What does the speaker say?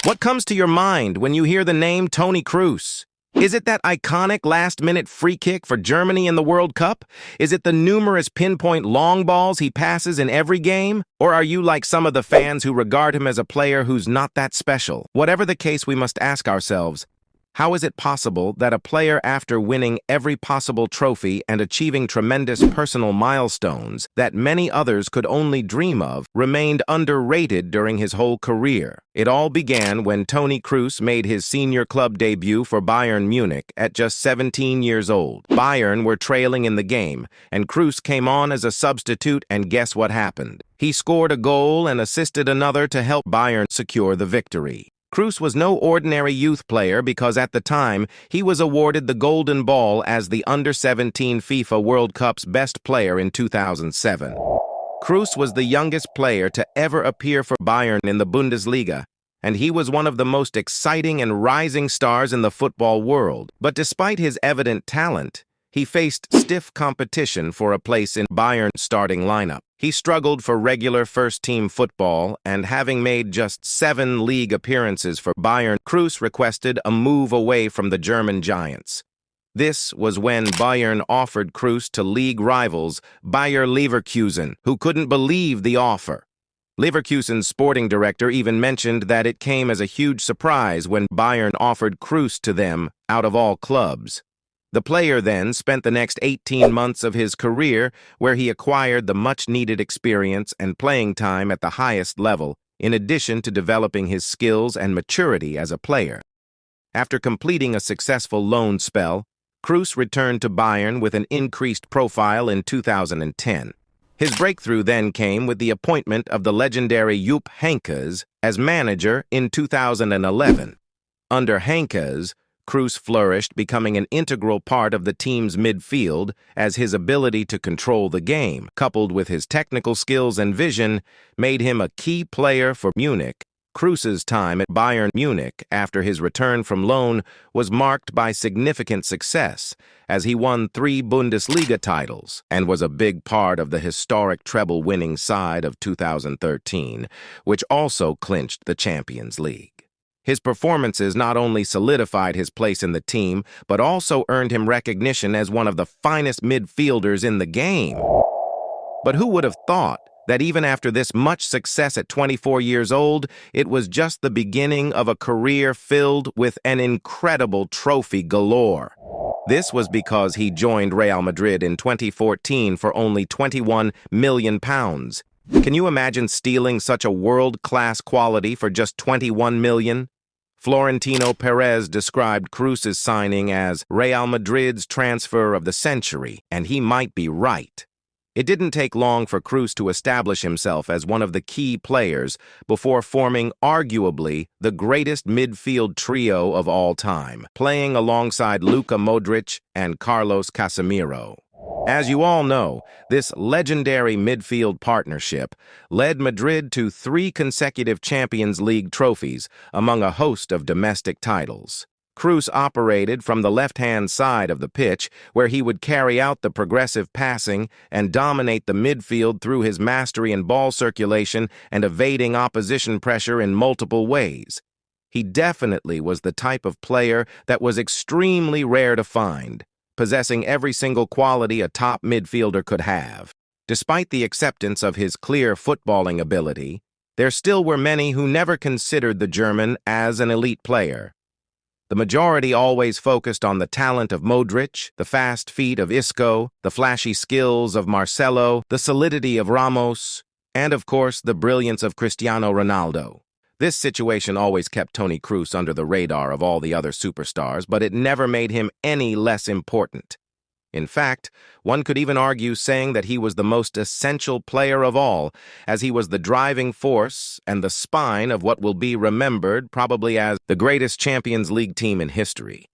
What comes to your mind when you hear the name Toni Kroos? Is it that iconic last-minute free kick for Germany in the World Cup? Is it the numerous pinpoint long balls he passes in every game? Or are you like some of the fans who regard him as a player who's not that special? Whatever the case, we must ask ourselves, how is it possible that a player, after winning every possible trophy and achieving tremendous personal milestones that many others could only dream of, remained underrated during his whole career? It all began when Toni Kroos made his senior club debut for Bayern Munich at just 17 years old. Bayern were trailing in the game, and Kroos came on as a substitute, and guess what happened? He scored a goal and assisted another to help Bayern secure the victory. Kroos was no ordinary youth player because at the time, he was awarded the Golden Ball as the Under-17 FIFA World Cup's best player in 2007. Kroos was the youngest player to ever appear for Bayern in the Bundesliga, and he was one of the most exciting and rising stars in the football world. But despite his evident talent, he faced stiff competition for a place in Bayern's starting lineup. He struggled for regular first-team football, and having made just 7 league appearances for Bayern, Kroos requested a move away from the German giants. This was when Bayern offered Kroos to league rivals Bayer Leverkusen, who couldn't believe the offer. Leverkusen's sporting director even mentioned that it came as a huge surprise when Bayern offered Kroos to them out of all clubs. The player then spent the next 18 months of his career where he acquired the much-needed experience and playing time at the highest level, in addition to developing his skills and maturity as a player. After completing a successful loan spell, Kroos returned to Bayern with an increased profile in 2010. His breakthrough then came with the appointment of the legendary Jupp Heynckes as manager in 2011. Under Heynckes, Kroos flourished, becoming an integral part of the team's midfield as his ability to control the game, coupled with his technical skills and vision, made him a key player for Munich. Kroos's time at Bayern Munich after his return from loan was marked by significant success, as he won 3 Bundesliga titles and was a big part of the historic treble-winning side of 2013, which also clinched the Champions League. His performances not only solidified his place in the team, but also earned him recognition as one of the finest midfielders in the game. But who would have thought that even after this much success at 24 years old, it was just the beginning of a career filled with an incredible trophy galore? This was because he joined Real Madrid in 2014 for only £21 million. Can you imagine stealing such a world-class quality for just $21 million? Florentino Perez described Kroos's signing as Real Madrid's transfer of the century, and he might be right. It didn't take long for Kroos to establish himself as one of the key players before forming arguably the greatest midfield trio of all time, playing alongside Luka Modric and Carlos Casemiro. As you all know, this legendary midfield partnership led Madrid to 3 consecutive Champions League trophies among a host of domestic titles. Kroos operated from the left-hand side of the pitch, where he would carry out the progressive passing and dominate the midfield through his mastery in ball circulation and evading opposition pressure in multiple ways. He definitely was the type of player that was extremely rare to find, possessing every single quality a top midfielder could have. Despite the acceptance of his clear footballing ability, there still were many who never considered the German as an elite player. The majority always focused on the talent of Modric, the fast feet of Isco, the flashy skills of Marcelo, the solidity of Ramos, and of course the brilliance of Cristiano Ronaldo. This situation always kept Toni Kroos under the radar of all the other superstars, but it never made him any less important. In fact, one could even argue saying that he was the most essential player of all, as he was the driving force and the spine of what will be remembered probably as the greatest Champions League team in history.